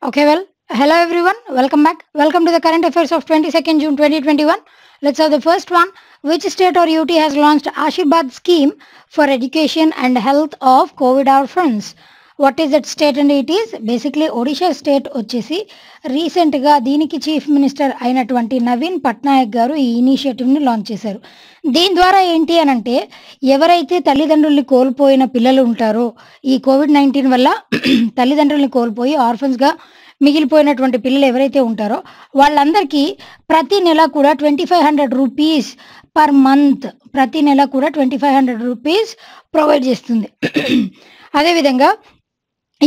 Okay, well, hello everyone. Welcome back. Welcome to the current affairs of 22nd June 2021. Let's have the first one. Which state or UT has launched Ashirvad scheme for education and health of COVID orphans? What is that state? And it is basically Odisha state వచ్చేసి రీసెంట్గా దీనికి chief minister అయినటువంటి నవీన్ పట్నాయక్ గారు ఈ ఇనిషియేటివ్ని launch చేశారు. దీని ద్వారా ఏంటి అని అంటే ఎవరైతే తల్లిదండ్రుల్ని కోల్పోయిన పిల్లలు ఉంటారో ఈ COVID-19 వల్ల తల్లిదండ్రుల్ని కోల్పోయి ఆర్ఫన్స్గా మిగిలిపోయినటువంటి పిల్లలు ఎవరైతే ఉంటారో వాళ్ళందరికీ ప్రతి నెల కూడా 2500 రూపీస్ పర్ మంత్ ప్రతి నెల కూడా 2500 రూపీస్ ప్రొవైడ్ చేస్తుంది. అదేవిధంగా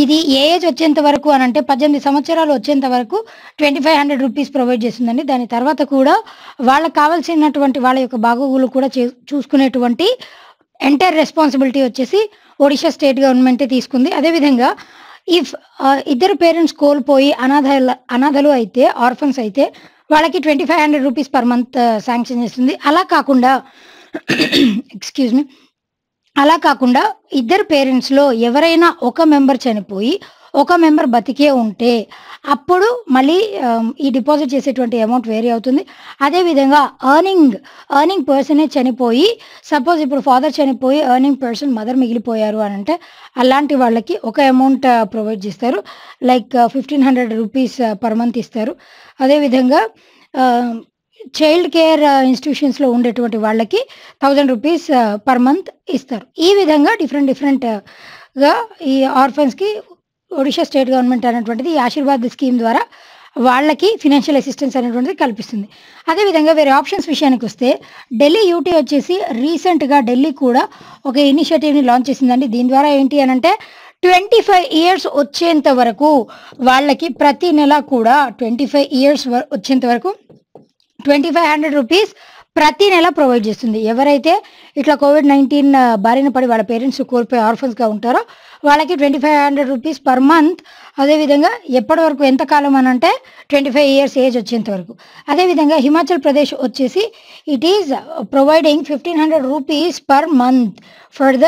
ఇది ఏ ఏజ్ వచ్చేంత వరకు అని అంటే 18 సంవత్సరాలు వచ్చేంత వరకు 2500 రూపీస్ ప్రొవైడ్ చేస్తుందండి. దాని తర్వాత కూడా వాళ్ళకి కావాల్సినటువంటి వాళ్ళ యొక్క బాగోగులు కూడా చూసుకునేటువంటి ఎంటైర్ రెస్పాన్సిబిలిటీ వచ్చేసి ఒడిషా స్టేట్ గవర్నమెంటే తీసుకుంది. అదేవిధంగా ఇఫ్ ఇద్దరు పేరెంట్స్ కోల్పోయి అనాథలు అయితే ఆర్ఫన్స్ అయితే వాళ్ళకి 2500 రూపీస్ పర్ మంత్ శాంక్షన్ చేస్తుంది. అలా కాకుండా ఇద్దరు పేరెంట్స్లో ఎవరైనా ఒక మెంబర్ చనిపోయి ఒక మెంబర్ బతికే ఉంటే అప్పుడు మళ్ళీ ఈ డిపాజిట్ చేసేటువంటి అమౌంట్ వేరీ అవుతుంది. అదేవిధంగా ఎర్నింగ్ పర్సనే చనిపోయి సపోజ్ ఇప్పుడు ఫాదర్ చనిపోయి ఎర్నింగ్ పర్సన్ మదర్ మిగిలిపోయారు అని అంటే అలాంటి వాళ్ళకి ఒక అమౌంట్ ప్రొవైడ్ చేస్తారు, లైక్ 1500 రూపీస్ పర్ మంత్ ఇస్తారు. అదేవిధంగా చైల్డ్ కేర్ ఇన్స్టిట్యూషన్స్లో ఉండేటువంటి వాళ్ళకి 1000 రూపీస్ పర్ మంత్ ఇస్తారు. ఈ విధంగా డిఫరెంట్గా ఈ ఆర్ఫన్స్కి ఒడిషా స్టేట్ గవర్నమెంట్ అనేటువంటిది ఈ ఆశీర్వాద్ స్కీమ్ ద్వారా వాళ్ళకి ఫినాన్షియల్ అసిస్టెన్స్ అనేటువంటిది కల్పిస్తుంది. అదేవిధంగా వేరే ఆప్షన్స్ విషయానికి వస్తే ఢిల్లీ యూటీ వచ్చేసి రీసెంట్గా ఢిల్లీ కూడా ఒక ఇనిషియేటివ్ని లాంచ్ చేసిందండి. దీని ద్వారా ఏంటి అని అంటే 25 ఇయర్స్ వచ్చేంత వరకు వాళ్ళకి ప్రతి నెల కూడా 25 ఇయర్స్ వచ్చేంత వరకు 2500 రూపీస్ ప్రతి నెల ప్రొవైడ్ చేస్తుంది. ఎవరైతే ఇట్లా COVID-19 బారిన పడి వాళ్ళ పేరెంట్స్ కోల్పోయి ఆర్ఫన్స్గా ఉంటారో వాళ్ళకి 2500 రూపీస్ పర్ మంత్. అదేవిధంగా ఎప్పటి వరకు ఎంతకాలం అని అంటే 25 ఇయర్స్ ఏజ్ వచ్చేంత వరకు. అదేవిధంగా హిమాచల్ ప్రదేశ్ వచ్చేసి it is providing 1500 rupees per month for the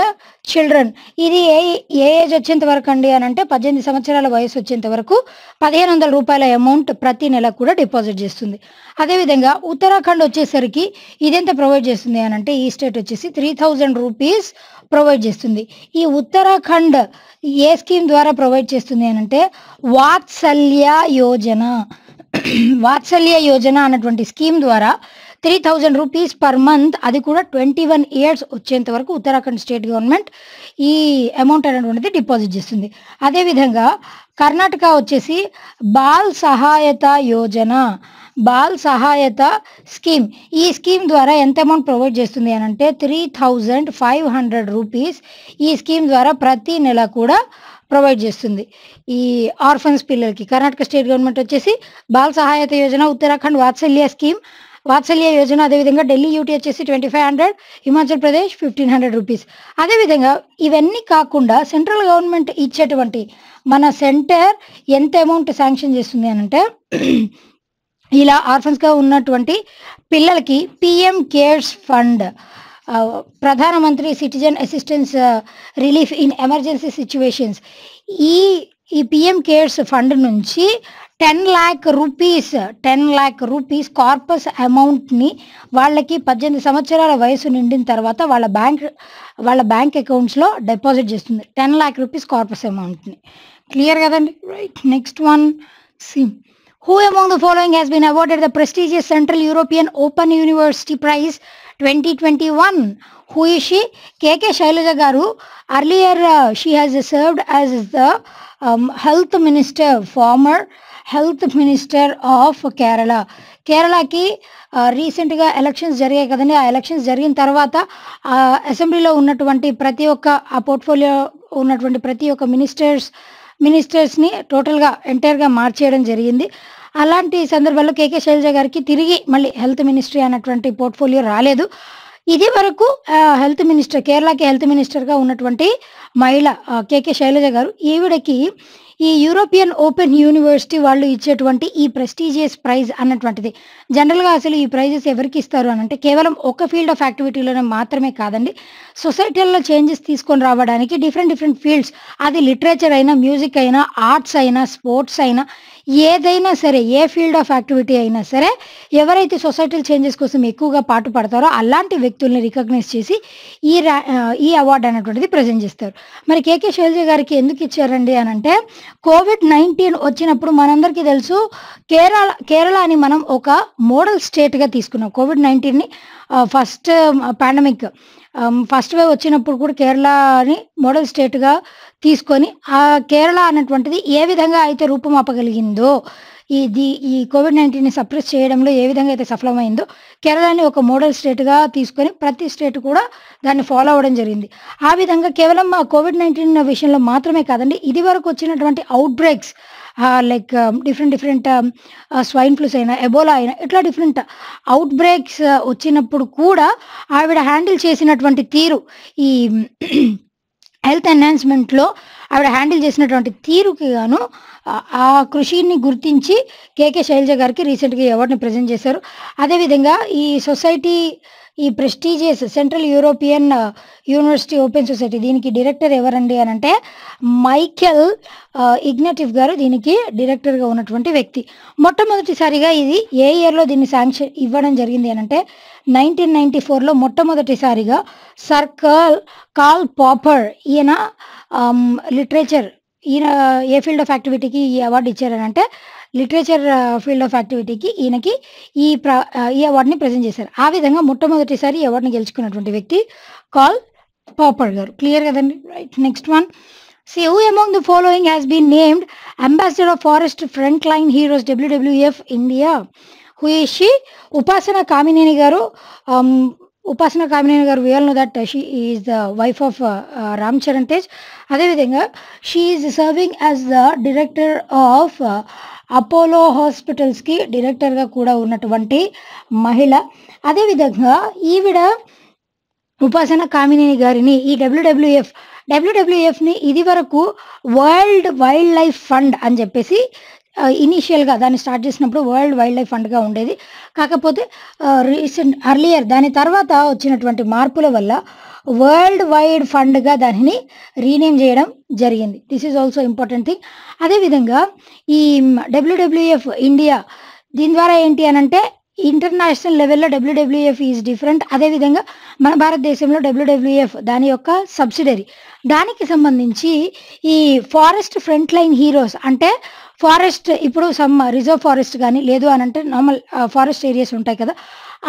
children. ఇది ఏ ఏజ్ వచ్చేంత వరకు అండి అని అంటే 18 సంవత్సరాల వయసు వచ్చేంత వరకు 1500 రూపాయల అమౌంట్ ప్రతి నెల కూడా డిపాజిట్ చేస్తుంది. అదేవిధంగా ఉత్తరాఖండ్ వచ్చేసరికి ఇదెంత ప్రొవైడ్ చేస్తుంది అని అంటే ఈ స్టేట్ వచ్చేసి 3000 రూపీస్ ప్రొవైడ్ చేస్తుంది. ఈ ఉత్తరాఖండ్ ఏ స్కీమ్ ద్వారా ప్రొవైడ్ చేస్తుంది అని అంటే వాత్సల్య యోజన అన్నటువంటి స్కీమ్ ద్వారా 3000 రూపీస్ పర్ మంత్, అది కూడా 21 ఇయర్స్ వచ్చేంత వరకు ఉత్తరాఖండ్ స్టేట్ గవర్నమెంట్ ఈ అమౌంట్ అనేటువంటిది డిపాజిట్ చేస్తుంది. అదేవిధంగా కర్ణాటక వచ్చేసి బాల్ సహాయత స్కీమ్, ఈ స్కీమ్ ద్వారా ఎంత అమౌంట్ ప్రొవైడ్ చేస్తుంది అని అంటే 3500 రూపీస్ ఈ స్కీమ్ ద్వారా ప్రతి నెల కూడా ప్రొవైడ్ చేస్తుంది ఈ ఆర్ఫన్స్ పిల్లలకి. కర్ణాటక స్టేట్ గవర్నమెంట్ వచ్చేసి బాల్ సహాయత యోజన, ఉత్తరాఖండ్ వాత్సల్య యోజన, అదేవిధంగా ఢిల్లీ యూటీ వచ్చేసి 2500, హిమాచల్ ప్రదేశ్ 1500 రూపీస్. అదేవిధంగా ఇవన్నీ కాకుండా సెంట్రల్ గవర్నమెంట్ ఇచ్చేటువంటి మన సెంటర్ ఎంత అమౌంట్ శాంక్షన్ చేస్తుంది అని అంటే ఇలా ఆర్ఫన్స్గా ఉన్నటువంటి పిల్లలకి పిఎం కేర్స్ ఫండ్, ప్రధానమంత్రి citizen assistance relief in emergency situations, ఈ పిఎం కేర్స్ ఫండ్ నుంచి 10 lakh రూపీస్ కార్పస్ అమౌంట్ని వాళ్ళకి 18 సంవత్సరాల వయసు నిండిన తర్వాత వాళ్ళ బ్యాంక్ అకౌంట్స్లో డిపాజిట్ చేస్తుంది 10 lakh రూపీస్ కార్పస్ అమౌంట్ని. క్లియర్ కదండి? Right. Next one, Who among the following has been awarded the prestigious Central European Open University Prize 2021? Who is she? K.K. Shailaja garu. Earlier, she has served as the former health minister of Kerala. కేరళకి రీసెంట్గా elections జరిగాయి కదండి. ఆ elections జరిగిన తర్వాత అసెంబ్లీలో ఉన్నటువంటి ప్రతి ఒక్క ఆ పోర్ట్ఫోలియో ఉన్నటువంటి ప్రతి ఒక్క మినిస్టర్స్ని టోటల్గా ఎంటైర్గా మార్చేయడం జరిగింది. అలాంటి సందర్భాల్లో కేకే శైలజ గారికి తిరిగి మళ్ళీ హెల్త్ మినిస్ట్రీ అన్నటువంటి పోర్ట్ఫోలియో రాలేదు. ఇది వరకు కేరళకి హెల్త్ మినిస్టర్గా ఉన్నటువంటి మహిళ కేకే శైలజ గారు, ఈవిడకి ఈ యూరోపియన్ ఓపెన్ యూనివర్సిటీ వాళ్ళు ఇచ్చేటువంటి ఈ ప్రెస్టీజియస్ ప్రైజ్ అన్నటువంటిది జనరల్‌గా అసలు ఈ ప్రైజెస్ ఎవరికి ఇస్తారు అనంటే కేవలం ఒక ఫీల్డ్ ఆఫ్ యాక్టివిటీలోనే మాత్రమే కాదండి. సొసైటీలో చేంజెస్ తీసుకొని రావడానికి డిఫరెంట్ డిఫరెంట్ ఫీల్డ్స్ అది లిటరేచర్ అయినా, మ్యూజిక్ అయినా, ఆర్ట్స్ అయినా, స్పోర్ట్స్ అయినా ఏదైనా సరే ఏ ఫీల్డ్ ఆఫ్ యాక్టివిటీ అయినా సరే ఎవరైతే సొసైటల్ చేంజెస్ కోసం ఎక్కువగా పాటుపడతారో అలాంటి వ్యక్తుల్ని రికగ్నైజ్ చేసి ఈ అవార్డ్ అనేటువంటిది ప్రెజెంట్ చేస్తారు. మరి 'కేకే శైలజ' గారికి ఎందుకు ఇచ్చారండి అనంటే కోవిడ్-19 వచ్చినప్పుడు మనందరికీ తెలుసు కేరళని మనం ఒక మోడల్ స్టేట్‌గా తీసుకున్నాం. కోవిడ్-19ని ఫస్ట్ పాండమిక్ ఫస్ట్ వేవ్ వచ్చినప్పుడు కూడా కేరళని మోడల్ స్టేట్‌గా తీసుకొని ఆ కేరళ అన్నటువంటిది ఏ విధంగా అయితే రూపుమాపగలిగిందో ఈ కోవిడ్-19ని సప్రెస్ చేయడంలో ఏ విధంగా అయితే సఫలమైందో కేరళని ఒక మోడల్ స్టేట్‌గా తీసుకొని ప్రతి స్టేట్ కూడా దాన్ని ఫాలో అవ్వడం జరిగింది. ఆ విధంగా కేవలం కోవిడ్-19 విషయంలో మాత్రమే కాదండి ఇదివరకు వచ్చినటువంటి outbreaks like different swine flus అయినా, ఎబోలా అయినా ఇట్లా డిఫరెంట్ ఔట్ బ్రేక్స్ వచ్చినప్పుడు కూడా ఆవిడ హ్యాండిల్ చేసినటువంటి తీరు ఈ హెల్త్ ఎన్హాన్స్‌మెంట్‌లో ఆవిడ హ్యాండిల్ చేసినటువంటి తీరుకి గాను ఆ కృషిని గుర్తించి 'కేకే శైలజ' గారికి రీసెంట్‌గా ఈ అవార్డ్‌ని ప్రెజెంట్ చేశారు. అదేవిధంగా ఈ prestigious central European university open society దీనికి డైరెక్టర్ ఎవరండి అనంటే మైకెల్ ఇగ్నటివ్ గారు దీనికి డైరెక్టర్‌గా ఉన్నటువంటి వ్యక్తి. మొట్టమొదటిసారిగా ఇది ఏ ఇయర్‌లో దీన్ని శాంక్షన్ ఇవ్వడం జరిగింది అనంటే 1994లో మొట్టమొదటిసారిగా సర్ కార్ల్ పాపర్ ఈయన లిటరేచర్ ఈయన ఏ ఫీల్డ్ ఆఫ్ యాక్టివిటీకి ఈ అవార్డ్ ఇచ్చారనంటే లిటరేచర్ ఫీల్డ్ ఆఫ్ యాక్టివిటీకి ఈయనకి ఈ అవార్డ్‌ని ప్రెజెంట్ చేశారు. ఆ విధంగా మొట్టమొదటిసారి ఈ అవార్డ్‌ని గెలుచుకున్నటువంటి వ్యక్తి కార్ల్ పాపర్ గారు. క్లియర్ కదండి. Right. Next one. See who among the following has been named Ambassador of Forest Frontline Heroes WWF India? Who is she? Upasana Kamineni garu. Upasana Kamineni garu, we all know that she is the wife of Ram Charan Tej. అదే విధంగా she is serving as the director of Apollo హాస్పిటల్స్‌కి డైరెక్టర్‌గా కూడా ఉన్నటువంటి మహిళ. అదేవిధంగా ఈవిడ ఉపాసన కామినేని గారిని ఈ డబ్ల్యూడబ్ల్యూఎఫ్‌ని ఇదివరకు వరల్డ్ వైల్డ్ లైఫ్ ఫండ్ అని చెప్పేసి ఇనీషియల్‌గా దాన్ని స్టార్ట్ చేసినప్పుడు వరల్డ్ వైల్డ్ లైఫ్ ఫండ్‌గా ఉండేది. కాకపోతే అర్లియర్ దాని తర్వాత వచ్చినటువంటి మార్పుల వల్ల వరల్డ్ వైడ్ ఫండ్‌గా దానిని రీనేమ్ చేయడం జరిగింది. This is also important thing. అదేవిధంగా ఈ డబ్ల్యూడబ్ల్యూఎఫ్ ఇండియా దీని ద్వారా ఏంటి అనంటే ఇంటర్నేషనల్ లెవెల్‌లో డబ్ల్యూడబ్ల్యూఎఫ్ ఈజ్ డిఫరెంట్. అదేవిధంగా మన భారతదేశంలో డబ్ల్యూడబ్ల్యూఎఫ్ దాని యొక్క సబ్సిడరీ. దానికి సంబంధించి ఈ ఫారెస్ట్ ఫ్రంట్ లైన్ హీరోస్ అంటే ఫారెస్ట్ ఇప్పుడు సమ్ రిజర్వ్ ఫారెస్ట్ కానీ లేదు అనంటే నార్మల్ ఫారెస్ట్ ఏరియాస్ ఉంటాయి కదా,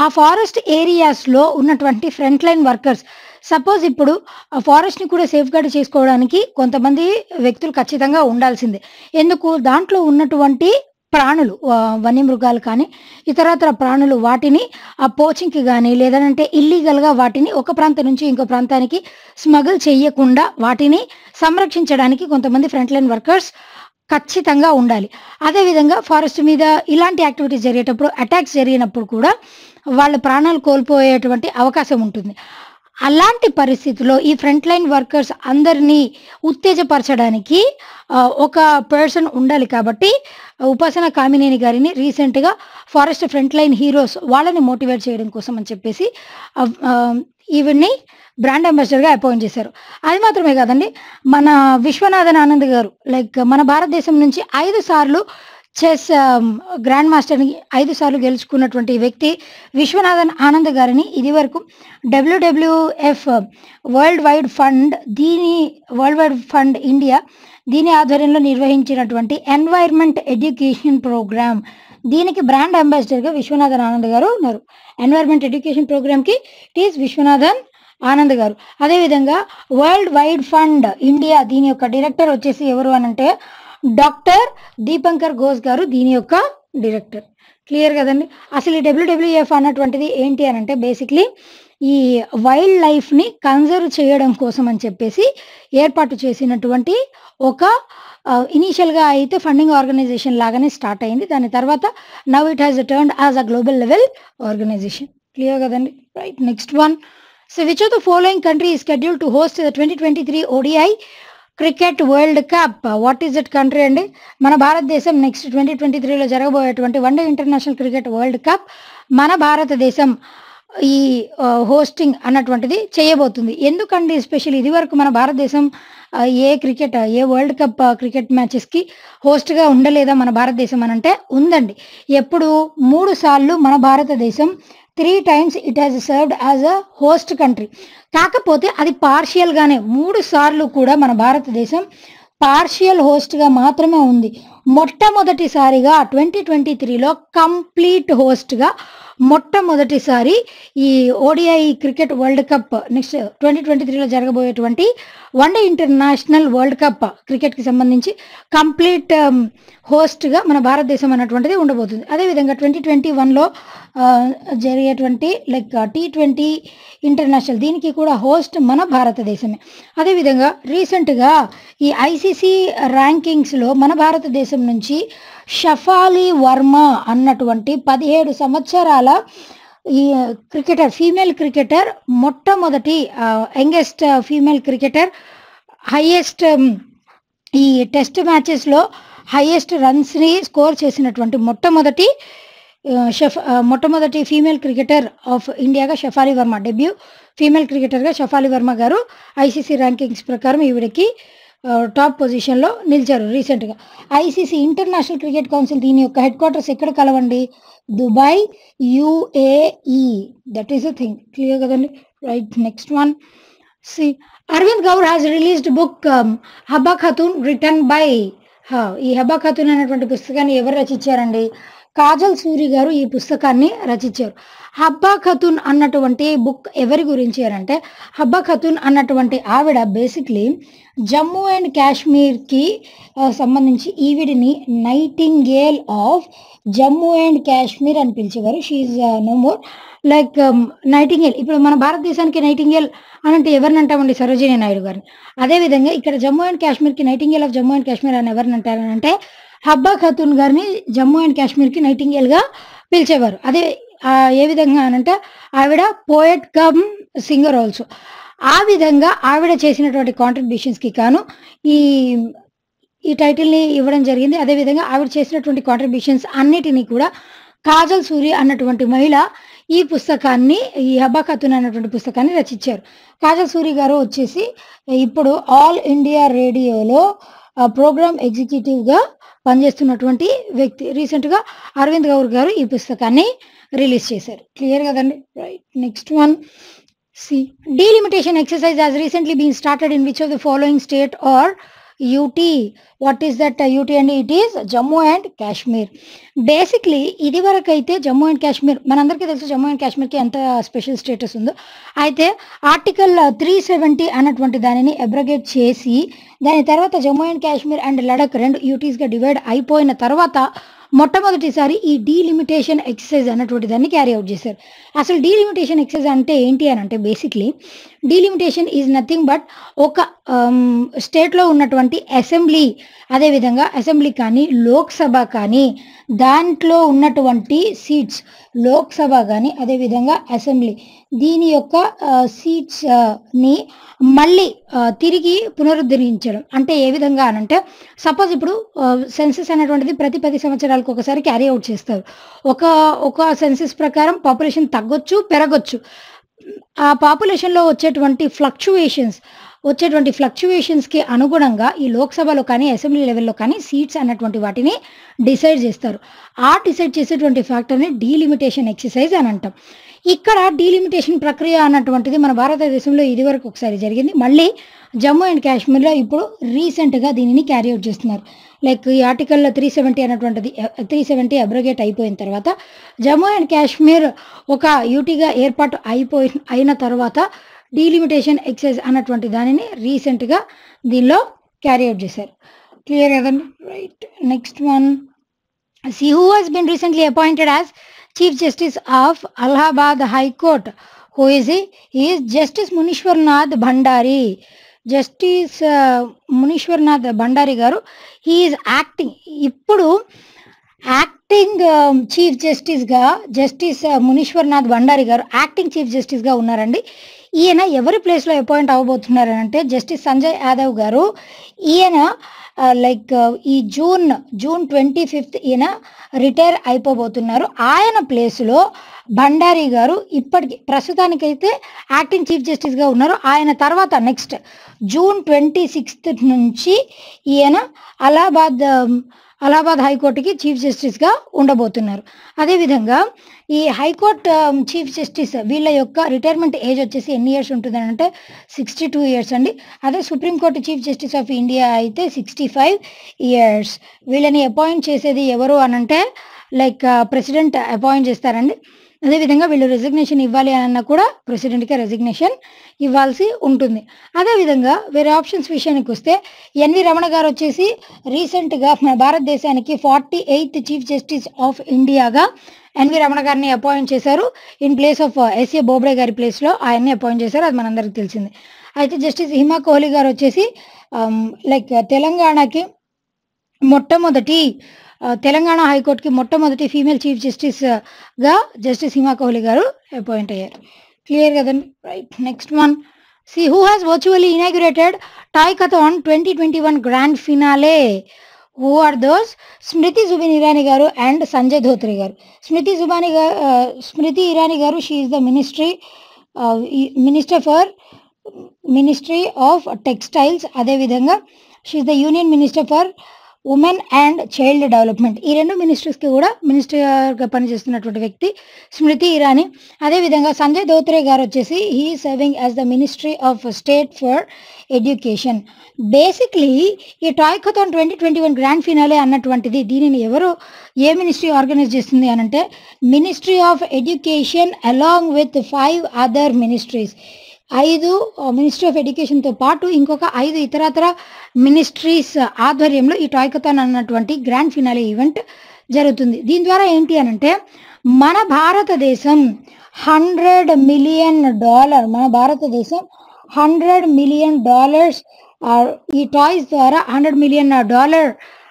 ఆ ఫారెస్ట్ ఏరియాస్‌లో ఉన్నటువంటి ఫ్రంట్ లైన్ వర్కర్స్ సపోజ్ ఇప్పుడు ఆ ఫారెస్ట్‌ని కూడా సేఫ్‌గార్డ్ చేసుకోవడానికి కొంతమంది వ్యక్తులు ఖచ్చితంగా ఉండాల్సిందే. ఎందుకు దాంట్లో ఉన్నటువంటి ప్రాణులు వన్యమృగాలు కానీ ఇతరత్ర ప్రాణులు వాటిని పోచింగ్‌కి గానీ లేదనంటే ఇల్లీగల్‌గా వాటిని ఒక ప్రాంతం నుంచి ఇంకో ప్రాంతానికి స్మగుల్ చేయకుండా వాటిని సంరక్షించడానికి కొంతమంది ఫ్రంట్ లైన్ వర్కర్స్ ఖచ్చితంగా ఉండాలి. అదేవిధంగా ఫారెస్ట్ మీద ఇలాంటి యాక్టివిటీస్ జరిగేటప్పుడు అటాక్స్ జరిగినప్పుడు కూడా వాళ్ళ ప్రాణాలు కోల్పోయేటువంటి అవకాశం ఉంటుంది. అలాంటి పరిస్థితిలో ఈ ఫ్రంట్ లైన్ వర్కర్స్ అందరినీ ఉత్తేజపరచడానికి ఒక పర్సన్ ఉండాలి. కాబట్టి ఉపాసన కామినేని గారిని రీసెంట్‌గా ఫారెస్ట్ ఫ్రంట్ లైన్ హీరోస్ వాళ్ళని మోటివేట్ చేయడం కోసం అని చెప్పేసి ఈవిడ్ని బ్రాండ్ అంబాసిడర్‌గా అపాయింట్ చేశారు. అది మాత్రమే కాదండి, మన విశ్వనాథన్ ఆనంద్ గారు లైక్ మన భారతదేశం నుంచి 5 సార్లు చెస్ గ్రాండ్ మాస్టర్‌ని 5 సార్లు గెలుచుకున్నటువంటి వ్యక్తి విశ్వనాథన్ ఆనంద్ గారిని ఇదివరకు WWF world wide fund India దీని ఆధ్వర్యంలో నిర్వహించినటువంటి ఎన్వైర్న్మెంట్ ఎడ్యుకేషన్ ప్రోగ్రామ్ దీనికి బ్రాండ్ అంబాసిడర్‌గా విశ్వనాథన్ ఆనంద్ గారు ఉన్నారు. ఎన్వైర్న్మెంట్ ఎడ్యుకేషన్ ప్రోగ్రామ్‌కి ఇట్ ఈస్ విశ్వనాథన్ ఆనంద్ గారు. అదేవిధంగా వరల్డ్ వైడ్ ఫండ్ ఇండియా దీని యొక్క డైరెక్టర్ వచ్చేసి ఎవరు అనంటే డాక్టర్ దీపంకర్ ఘోష్ గారు దీని యొక్క డైరెక్టర్. క్లియర్ కదండి. అసలు ఈ డబ్ల్యూడబ్ల్యూఎఫ్ అన్నటువంటిది ఏంటి అనంటే బేసిక్లీ ఈ వైల్డ్ లైఫ్‌ని కన్జర్వ్ చేయడం కోసం అని చెప్పేసి ఏర్పాటు చేసినటువంటి ఒక ఇనీషియల్‌గా అయితే ఫండింగ్ ఆర్గనైజేషన్ లాగానే స్టార్ట్ అయింది. దాని తర్వాత now it has turned as a global level organization. Clear కదండి. Right. Next one. So which of the following country is scheduled to host the 2023 ODI cricket world cup what is that country అండి? మన భారతదేశం next 2023లో జరగబోయేటువంటి one day international cricket world cup మన భారతదేశం ఈ hosting అన్నటువంటిది చేయబోతుంది. ఎందుకండి స్పెషల్? ఇది వరకు మన భారతదేశం ఏ వరల్డ్ కప్ క్రికెట్ మ్యాచెస్కి హోస్ట్గా ఉండలేదా మన భారతదేశం అని అంటే ఉందండి. ఎప్పుడు 3 సార్లు మన భారతదేశం 3 times it has served as a host country. కాకపోతే అది పార్షియల్గానే 3 సార్లు కూడా మన భారతదేశం పార్షియల్ హోస్ట్గా మాత్రమే ఉంది. మొట్టమొదటిసారిగా 2023లో కంప్లీట్ హోస్ట్గా మొట్టమొదటిసారి ఈ ODI cricket world cup next 2023లో జరగబోయేటువంటి వన్డే ఇంటర్నేషనల్ వరల్డ్ కప్ క్రికెట్కి సంబంధించి కంప్లీట్ హోస్ట్గా మన భారతదేశం అన్నటువంటిది ఉండబోతుంది. అదేవిధంగా 2021లో జరిగేటువంటి లైక్ T20 ఇంటర్నేషనల్ దీనికి కూడా హోస్ట్ మన భారతదేశమే. అదేవిధంగా రీసెంట్గా ఈ ఐసీసీ ర్యాంకింగ్స్లో మన భారతదేశం నుంచి షఫాలి వర్మ అన్నటువంటి 17 సంవత్సరాల ఈ క్రికెటర్, ఫీమేల్ క్రికెటర్, మొట్టమొదటి యంగెస్ట్ ఫీమేల్ క్రికెటర్, హైయెస్ట్ ఈ టెస్ట్ మ్యాచెస్లో హైయెస్ట్ రన్స్ని స్కోర్ చేసినటువంటి మొట్టమొదటి ఫీమేల్ క్రికెటర్ ఆఫ్ ఇండియాగా షఫాలి వర్మ, డెబ్యూ ఫీమేల్ క్రికెటర్గా షఫాలి వర్మ గారు ఐసీసీ ర్యాంకింగ్స్ ప్రకారం ఈవిడకి టాప్ పొజిషన్లో నిలిచారు. రీసెంట్గా ఐసీసీ ఇంటర్నేషనల్ క్రికెట్ కౌన్సిల్ దీని యొక్క హెడ్ క్వార్టర్స్ ఎక్కడ కలవండి? Dubai, UAE. That is the thing. Clear కదండి? Right. Next one, C Arvind Gaur has released book Habba Khatoon written by. ఈ హబ్బా ఖాతూన్ అనేటువంటి పుస్తకాన్ని ఎవరు రచించారండి? కాజల్ సూరి గారు ఈ పుస్తకాన్ని రచించారు. హబ్బా ఖాతూన్ అన్నటువంటి బుక్ ఎవరి గురించి అని అంటే, హబ్బా ఖాతూన్ అన్నటువంటి ఆవిడ బేసిక్లీ జమ్మూ అండ్ కాశ్మీర్కి సంబంధించి ఈవిడిని nightingale of Jammu and Kashmir అని పిలిచేవారు. She's no more like nightingale. ఇప్పుడు మన భారతదేశానికి నైటింగేల్ అని అంటే ఎవరిని అంటామండి? సరోజినీ నాయుడు గారిని. అదేవిధంగా ఇక్కడ జమ్మూ అండ్ కాశ్మీర్కి nightingale of Jammu and Kashmir అని ఎవరిని అంటారని అంటే హబ్బా ఖాతూన్ గారిని జమ్మూ అండ్ కాశ్మీర్కి నైటింగేల్గా పిలిచేవారు. అదే ఏ విధంగా అనంటే ఆవిడ పోయట్ కమ్ సింగర్ ఆల్సో. ఆ విధంగా ఆవిడ చేసినటువంటి కాంట్రిబ్యూషన్స్కి కాను ఈ టైటిల్ని ఇవ్వడం జరిగింది. అదేవిధంగా ఆవిడ చేసినటువంటి కాంట్రిబ్యూషన్స్ అన్నిటినీ కూడా కాజల్ సూరి అన్నటువంటి మహిళ ఈ పుస్తకాన్ని, ఈ హబ్బా ఖాతూన్ అన్నటువంటి పుస్తకాన్ని రచించారు. కాజల్ సూరి గారు వచ్చేసి ఇప్పుడు ఆల్ ఇండియా రేడియోలో ప్రోగ్రామ్ ఎగ్జిక్యూటివ్గా పనిచేస్తున్నటువంటి వ్యక్తి. రీసెంట్గా అరవింద్ గౌర్ గారు ఈ పుస్తకాన్ని రిలీజ్ చేశారు. క్లియర్ కదండి? Right. Next one, see delimitation exercise has recently been started in which of the following state or UT. What is that UT అండి? It is Jammu and Kashmir. Basically ఇది వరకు అయితే జమ్మూ అండ్ కాశ్మీర్ మనందరికీ తెలుసు జమ్మూ అండ్ కాశ్మీర్కి ఎంత స్పెషల్ స్టేటస్ ఉందో. అయితే ఆర్టికల్ 370 అన్నటువంటి దానిని అబ్రగేట్ చేసి దాని తర్వాత జమ్మూ అండ్ కాశ్మీర్ అండ్ లడక్ 2 UTస్గా డివైడ్ అయిపోయిన తర్వాత మొట్టమొదటిసారి ఈ డీలిమిటేషన్ ఎక్సర్సైజ్ అన్నటువంటి దాన్ని క్యారీ అవుట్ చేశారు. అసలు డీలిమిటేషన్ ఎక్సర్సైజ్ అంటే ఏంటి అని అంటే basically delimitation is nothing but ఒక స్టేట్లో ఉన్నటువంటి అసెంబ్లీ, అదేవిధంగా అసెంబ్లీ కానీ లోక్సభ కానీ దాంట్లో ఉన్నటువంటి సీట్స్, లోక్సభ కానీ అదేవిధంగా అసెంబ్లీ దీని యొక్క సీట్స్ని మళ్ళీ తిరిగి పునరుద్ధరించడం. అంటే ఏ విధంగా అనంటే సపోజ్ ఇప్పుడు సెన్సస్ అనేటువంటిది ప్రతి 10 సంవత్సరాలకు ఒకసారి క్యారీ అవుట్ చేస్తారు. ఒక సెన్సస్ ప్రకారం పాపులేషన్ తగ్గొచ్చు, పెరగొచ్చు. ఆ పాపులేషన్లో వచ్చేటువంటి ఫ్లక్చువేషన్స్కి అనుగుణంగా ఈ లోక్సభలో కానీ అసెంబ్లీ లెవెల్లో కానీ సీట్స్ అన్నటువంటి వాటిని డిసైడ్ చేస్తారు. ఆ డిసైడ్ చేసేటువంటి ఫ్యాక్టర్ని డీలిమిటేషన్ ఎక్సర్సైజ్ అని అంటాం. ఇక్కడ డీలిమిటేషన్ ప్రక్రియ అన్నటువంటిది మన భారతదేశంలో ఇదివరకు ఒకసారి జరిగింది. మళ్ళీ జమ్మూ అండ్ కాశ్మీర్లో ఇప్పుడు రీసెంట్గా దీనిని క్యారీ అవుట్ చేస్తున్నారు. లైక్ ఈ ఆర్టికల్ 370 అన్నటువంటిది 370 అబ్రగేట్ అయిపోయిన తర్వాత జమ్మూ అండ్ కాశ్మీర్ ఒక యూటీగా ఏర్పాటు అయిన తర్వాత డీలిమిటేషన్ ఎక్సైజ్ అన్నటువంటి దానిని రీసెంట్గా దీనిలో క్యారీ అవుట్ చేశారు. క్లియర్ కదండి? Right. Next one, C who has been recently appointed as chief justice of Allahabad high court. Who is he? Is justice Munishwarnath Bhandari. Justice Munishwarnath Bhandari garu he is acting. ఇప్పుడు యాక్టింగ్ చీఫ్ జస్టిస్‌గా justice Munishwarnath Bhandari garu acting chief జస్టిస్‌గా ఉన్నారండి. ఈయన ఎవరి ప్లేస్‌లో appoint అవ్వబోతున్నారనంటే జస్టిస్ సంజయ్ యాదవ్ గారు. ఈయన ఈ జూన్ 25థ్ ఈయన రిటైర్ అయిపోబోతున్నారు. ఆయన ప్లేస్‌లో భండారి గారు ఇప్పటికి ప్రస్తుతానికైతే యాక్టింగ్ చీఫ్ జస్టిస్‌గా ఉన్నారు. ఆయన తర్వాత నెక్స్ట్ జూన్ 26థ్ నుంచి ఈయన అలహాబాద్ హైకోర్టుకి చీఫ్ జస్టిస్‌గా ఉండబోతున్నారు. అదేవిధంగా ఈ హైకోర్ట్ చీఫ్ జస్టిస్ వీళ్ళ యొక్క రిటైర్మెంట్ ఏజ్ వచ్చేసి ఎన్ని ఇయర్స్ ఉంటుందనంటే 62 ఇయర్స్ అండి. అదే supreme court chief justice of India అయితే 65 ఇయర్స్. వీళ్ళని అపాయింట్ చేసేది ఎవరు అనంటే ప్రెసిడెంట్ అపాయింట్ చేస్తారండి. అదేవిధంగా వీళ్ళు రెసిగ్నేషన్ ఇవ్వాలి అన్నా కూడా ప్రెసిడెంట్‌కే రెసిగ్నేషన్ ఇవ్వాల్సి ఉంటుంది. అదేవిధంగా వేరే ఆప్షన్స్ విషయానికి వస్తే ఎన్వి రమణ గారు వచ్చేసి రీసెంట్‌గా మన భారతదేశానికి 48th చీఫ్ జస్టిస్ ఆఫ్ ఇండియాగా ఎన్వి రమణ గారిని అపాయింట్ చేశారు. In place of S A Bobde గారి ప్లేస్‌లో ఆయన్ని అపాయింట్ చేశారు. అది మనందరికీ తెలిసిందే. అయితే జస్టిస్ హిమా కోహ్లీ గారు వచ్చేసి తెలంగాణకి మొట్టమొదటి తెలంగాణ హైకోర్టుకి మొట్టమొదటి ఫీమేల్ చీఫ్ జస్టిస్‌గా జస్టిస్ హిమా కోహ్లీ గారు అపాయింట్ అయ్యారు. క్లియర్ కదండి. Right. Next one. Who has virtually inaugurated toycathon 2021 grand finale? Who are those? Smriti Irani garu and Sanjay Dhotre garu. Smriti Irani garu she is the ministry of textiles. అదేవిధంగా she is the union minister for women and child development. ఈ రెండు మినిస్ట్రీస్కి కూడా మినిస్టర్గా పనిచేస్తున్నటువంటి వ్యక్తి స్మృతి ఇరానీ. అదేవిధంగా సంజయ్ ధోత్రే గారు వచ్చేసి he serving as the ministry of state for education. Basically ఈ టాయ్‌కథాన్ 2021 గ్రాండ్ ఫినాలే అన్నటువంటిది దీనిని ఏ మినిస్ట్రీ ఆర్గనైజ్ చేస్తుంది అనంటే ministry of education along with 5 other ministries. 5 ministry of ఎడ్యుకేషన్‌తో పాటు ఇంకొక 5 ఇతరత్ర మినిస్ట్రీస్ ఆధ్వర్యంలో ఈ టాయ్‌కథాన్ అన్నటువంటి గ్రాండ్ ఫినాలే ఈవెంట్ జరుగుతుంది. దీని ద్వారా ఏంటి అనంటే మన భారతదేశం $100 మిలియన్ ఈ టాయ్స్ ద్వారా $100 మిలియన్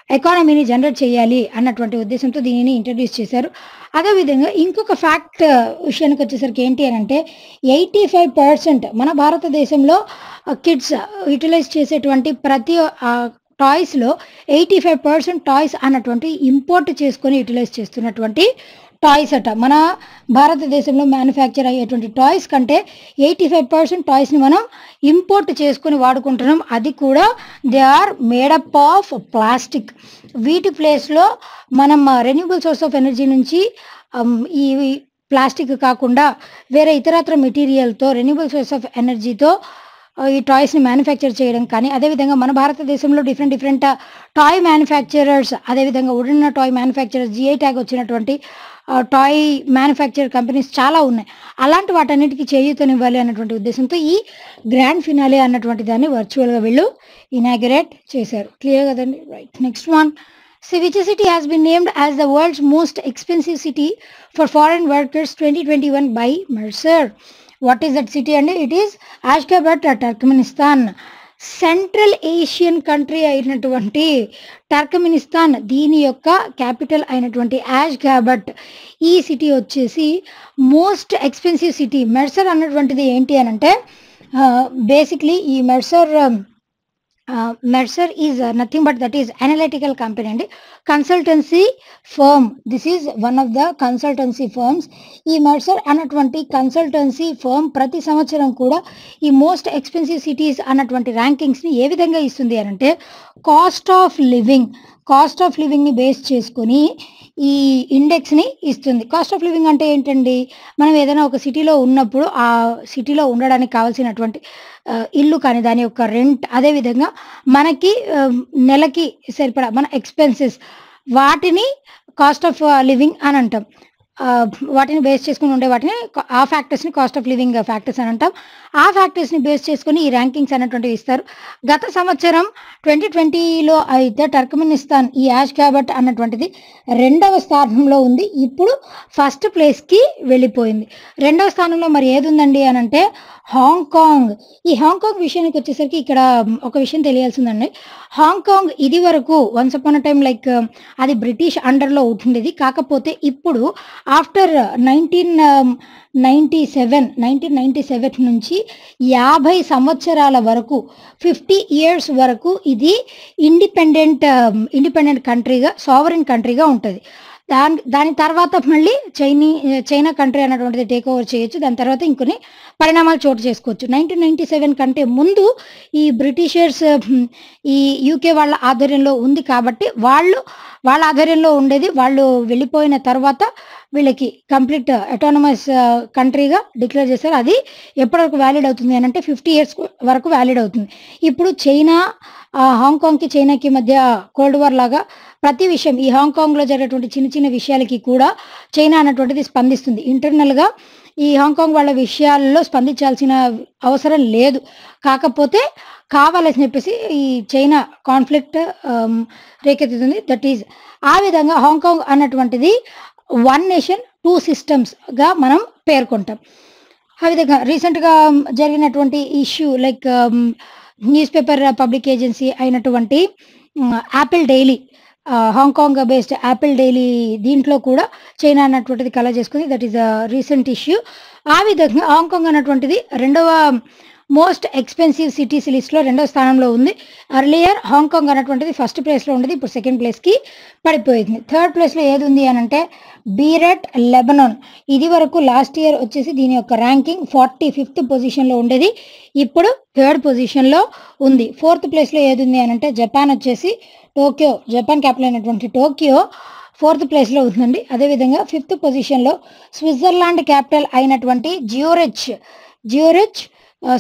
ఎకానమీని జనరేట్ చేయాలి అన్నటువంటి ఉద్దేశంతో దీనిని ఇంట్రడ్యూస్ చేశారు. అదేవిధంగా ఇంకొక ఫ్యాక్ట్ విషయానికి వచ్చేసరికి ఏంటి అనంటే 85% మన భారతదేశంలో కిడ్స్ యూటిలైజ్ చేసేటువంటి ప్రతి టాయ్స్‌లో 85% టాయ్స్ అన్నటువంటి ఇంపోర్ట్ చేసుకొని యూటిలైజ్ చేస్తున్నటువంటి టాయ్స్ అట. మన భారతదేశంలో మ్యానుఫ్యాక్చర్ అయ్యేటువంటి టాయ్స్ కంటే 85% టాయ్స్‌ని మనం ఇంపోర్ట్ చేసుకొని వాడుకుంటున్నాం. అది కూడా they are made up of plastic. వీటి ప్లేస్‌లో మనం రెన్యూబుల్ సోర్స్ ఆఫ్ ఎనర్జీ నుంచి ఈ ప్లాస్టిక్ కాకుండా వేరే ఇతరత్ర మెటీరియల్‌తో రెన్యూబుల్ సోర్స్ ఆఫ్ ఎనర్జీతో ఈ టాయ్స్‌ని మ్యానుఫ్యాక్చర్ చేయడం కానీ, అదేవిధంగా మన భారతదేశంలో డిఫరెంట్ టాయ్ మ్యానుఫ్యాక్చరర్స్, అదేవిధంగా wooden toy manufacturers, GI tag వచ్చినటువంటి టాయ్ మ్యానుఫ్యాక్చర్ కంపెనీస్ చాలా ఉన్నాయి. అలాంటి వాటన్నిటికీ చేయూతనివ్వాలి అన్నటువంటి ఉద్దేశంతో ఈ గ్రాండ్ ఫినాలే అన్నటువంటి దాన్ని వర్చువల్‌గా వీళ్ళు ఇనాగ్యురేట్ చేశారు. క్లియర్ కదండి. Right. Next one. which city has been named as the world's most expensive city for foreign workers 2021 by Mercer? What is that city? And it is Ashgabat, Turkmenistan. Central Asian country అయినటువంటి టర్కమెనిస్తాన్ దీని యొక్క capital అయినటువంటి యాష్గాబట్ ఈ city వచ్చేసి most expensive city. Mercer అన్నటువంటిది ఏంటి అనంటే basically ఈ Mercer is nothing but that is analytical company and consultancy firm. This is one of the consultancy firms. ఈ Mercer అన్నటువంటి కన్సల్టెన్సీ ఫర్మ్ ప్రతి సంవత్సరం కూడా ఈ మోస్ట్ ఎక్స్పెన్సివ్ సిటీస్ అన్నటువంటి ర్యాంకింగ్స్ని ఏ విధంగా ఇస్తుంది అనంటే కాస్ట్ ఆఫ్ లివింగ్ని బేస్ చేసుకొని ఈ ఇండెక్స్ని ఇస్తుంది. కాస్ట్ ఆఫ్ లివింగ్ అంటే ఏంటండి? మనం ఏదైనా ఒక సిటీలో ఉన్నప్పుడు ఆ సిటీలో ఉండడానికి కావాల్సినటువంటి ఇల్లు కానీ దాని యొక్క రెంట్, అదేవిధంగా మనకి నెలకి సరిపడా మన ఎక్స్పెన్సెస్ వాటిని కాస్ట్ ఆఫ్ లివింగ్ అని అంటాం. వాటిని బేస్ చేసుకొని ఉండే వాటిని ఆ ఫ్యాక్టర్స్ని కాస్ట్ ఆఫ్ లివింగ్ ఫ్యాక్టర్స్ అని అంటాం. ఆ ఫ్యాక్టర్స్ని బేస్ చేసుకొని ఈ ర్యాంకింగ్స్ అనేటువంటివి ఇస్తారు. గత సంవత్సరం 2020లో అయితే టర్కమెనిస్తాన్ ఈ యాష్ గ్యాబట్ అన్నటువంటిది 2వ స్థానంలో ఉంది. ఇప్పుడు ఫస్ట్ ప్లేస్కి వెళ్ళిపోయింది. 2వ స్థానంలో మరి ఏది ఉందండి అని అంటే హాంకాంగ్. ఈ హాంకాంగ్ విషయానికి వచ్చేసరికి ఇక్కడ ఒక విషయం తెలియాల్సిందండి. హాంకాంగ్ ఇది వరకు once upon a time like అది బ్రిటిష్ అండర్లో ఉంటుండేది. కాకపోతే ఇప్పుడు ఆఫ్టర్ 1997 నుంచి 50 సంవత్సరాల వరకు 50 ఇయర్స్ వరకు ఇది ఇండిపెండెంట్ కంట్రీగా సావరెన్ కంట్రీగా ఉంటుంది. దాని తర్వాత మళ్ళీ చైనా కంట్రీ అన్నటువంటిది టేక్ ఓవర్ చేయొచ్చు. దాని తర్వాత ఇంకొన్ని పరిణామాలు చోటు చేసుకోవచ్చు. 1997 కంటే ముందు ఈ బ్రిటిషర్స్ ఈ యూకే వాళ్ళ ఆధ్వర్యంలో ఉంది కాబట్టి వాళ్ళ ఆధ్వర్యంలో ఉండేది. వాళ్ళు వెళ్ళిపోయిన తర్వాత వీళ్ళకి కంప్లీట్ అటానమస్ కంట్రీగా డిక్లేర్ చేశారు. అది ఎప్పటివరకు వ్యాలిడ్ అవుతుంది అని అంటే 50 ఇయర్స్ వరకు వ్యాలిడ్ అవుతుంది. ఇప్పుడు హాంకాంగ్కి చైనాకి మధ్య కోల్డ్ వార్ లాగా ప్రతి విషయం ఈ హాంకాంగ్లో జరిగేటువంటి చిన్న చిన్న విషయాలకి కూడా చైనా అన్నటువంటిది స్పందిస్తుంది. ఇంటర్నల్గా ఈ హాంకాంగ్ వాళ్ళ విషయాల్లో స్పందించాల్సిన అవసరం లేదు. కాకపోతే కావాలని చెప్పేసి ఈ చైనా కాన్ఫ్లిక్ట్ రేకెత్తుతుంది. దట్ ఈజ్ ఆ విధంగా హాంకాంగ్ అన్నటువంటిది 1 నేషన్ 2 సిస్టమ్స్గా మనం పేర్కొంటాం. ఆ విధంగా రీసెంట్గా జరిగినటువంటి issue like newspaper public agency అయినటువంటి Apple Daily, Hong Kong based Apple Daily దీంట్లో కూడా చైనా అన్నటువంటిది కల చేసుకుంది. That is a recent issue. ఆ విధంగా హాంకాంగ్ అన్నటువంటిది 2వ మోస్ట్ ఎక్స్పెన్సివ్ సిటీస్ లిస్ట్లో 2వ స్థానంలో ఉంది. అర్లియర్ హాంకాంగ్ అన్నటువంటిది ఫస్ట్ ప్లేస్లో ఉండేది, ఇప్పుడు సెకండ్ ప్లేస్కి పడిపోయింది. థర్డ్ ప్లేస్లో ఏది ఉంది అని అంటే బీరెట్ లెబనాన్. ఇది వరకు లాస్ట్ ఇయర్ వచ్చేసి దీని యొక్క ర్యాంకింగ్ 45th పొజిషన్లో ఉండేది, ఇప్పుడు 3rd పొజిషన్లో ఉంది. 4th ప్లేస్లో ఏది ఉంది అని అంటే జపాన్ వచ్చేసి టోక్యో, జపాన్ క్యాపిటల్ అయినటువంటి టోక్యో 4th ప్లేస్లో ఉందండి. అదేవిధంగా 5th పొజిషన్లో స్విట్జర్లాండ్ క్యాపిటల్ అయినటువంటి జ్యూరిచ్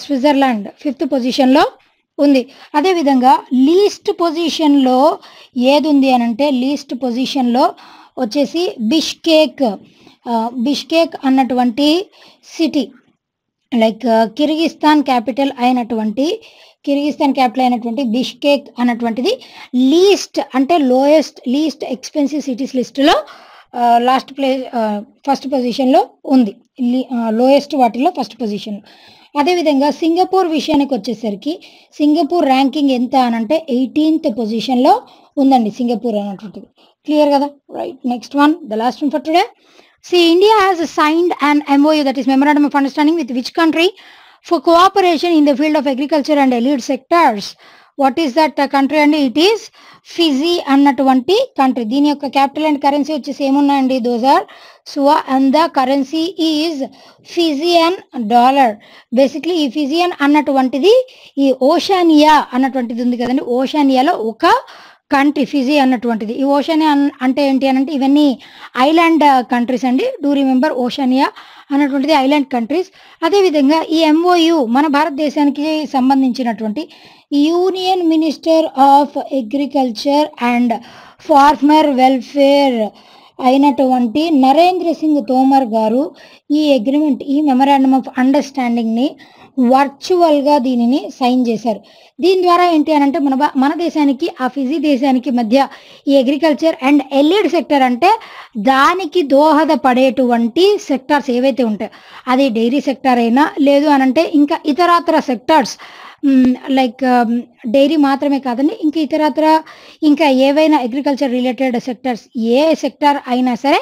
స్విట్జర్లాండ్ 5th పొజిషన్లో ఉంది. అదేవిధంగా లీస్ట్ పొజిషన్లో ఏది ఉంది అని అంటే లీస్ట్ పొజిషన్లో వచ్చేసి బిష్కేక్ అన్నటువంటి సిటీ లైక్ కిర్గిస్తాన్ క్యాపిటల్ అయినటువంటి బిష్కేక్ అన్నటువంటిది లీస్ట్ అంటే లీస్ట్ ఎక్స్పెన్సివ్ సిటీస్ లిస్టులో ఫస్ట్ పొజిషన్లో ఉంది. లోయెస్ట్ వాటిలో ఫస్ట్ పొజిషన్. అదేవిధంగా సింగపూర్ విషయానికి వచ్చేసరికి సింగపూర్ ర్యాంకింగ్ ఎంత అని అంటే 18th పొజిషన్లో ఉందండి సింగపూర్ అన్నటువంటిది. క్లియర్ కదా? Right. Next one, the last one for today. See, India has signed an MOU, that is Memorandum of Understanding, with which country for cooperation in the field of agriculture and allied sectors. What is that country? And it is Fiji అన్నటువంటి country. దీని యొక్క capital and currency వచ్చేసి ఏమున్నాయండి? Those are Suva and the currency is Fijian dollar. Basically ఈ Fijian అన్నటువంటిది ఈ ఓషానియా అన్నటువంటిది ఉంది కదండి, ఓషానియాలో ఒక కంట్రీ ఫిజీ అన్నటువంటిది. ఈ ఓషానియా అంటే ఏంటి అని అంటే ఇవన్నీ ఐలాండ్ కంట్రీస్ అండి. డూ రిమెంబర్, ఓషానియా అన్నటువంటిది ఐలాండ్ కంట్రీస్. అదేవిధంగా ఈ ఎంఓయు మన భారతదేశానికి సంబంధించినటువంటి union minister of agriculture and farmer welfare అయినటువంటి నరేంద్ర సింగ్ తోమర్ గారు ఈ అగ్రిమెంట్, ఈ మెమరాండమ్ ఆఫ్ అండర్స్టాండింగ్ని వర్చువల్గా దీనిని సైన్ చేశారు. దీని ద్వారా ఏంటి అని అంటే మన దేశానికి ఆ ఫిజీ దేశానికి మధ్య ఈ అగ్రికల్చర్ అండ్ ఎలిడ్ సెక్టర్ అంటే దానికి దోహదపడేటువంటి సెక్టార్స్ ఏవైతే ఉంటాయో, అది డైరీ సెక్టార్ అయినా లేదు అని అంటే ఇంకా ఇతరత్ర సెక్టార్స్ లైక్ డైరీ మాత్రమే కాదండి, ఇంకా ఏవైనా అగ్రికల్చర్ రిలేటెడ్ సెక్టార్స్ ఏ సెక్టార్ అయినా సరే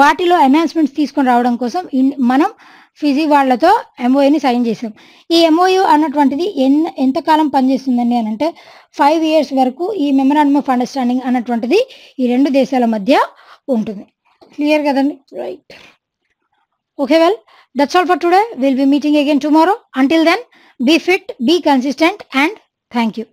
వాటిలో ఎన్హాన్స్మెంట్స్ తీసుకొని రావడం కోసం మనం ఫిజీ వాళ్ళతో ఎంఓయూని సైన్ చేసాం. ఈ ఎంఓయూ అన్నటువంటిది ఎంతకాలం పనిచేస్తుందండి అని అంటే 5 years వరకు ఈ మెమరాండమ్ ఆఫ్ అండర్స్టాండింగ్ అన్నటువంటిది ఈ 2 దేశాల మధ్య ఉంటుంది. క్లియర్ కదండి? Right. Okay, well, that's all for today. Will be meeting again tomorrow. Until then, be fit, be consistent, and thank you.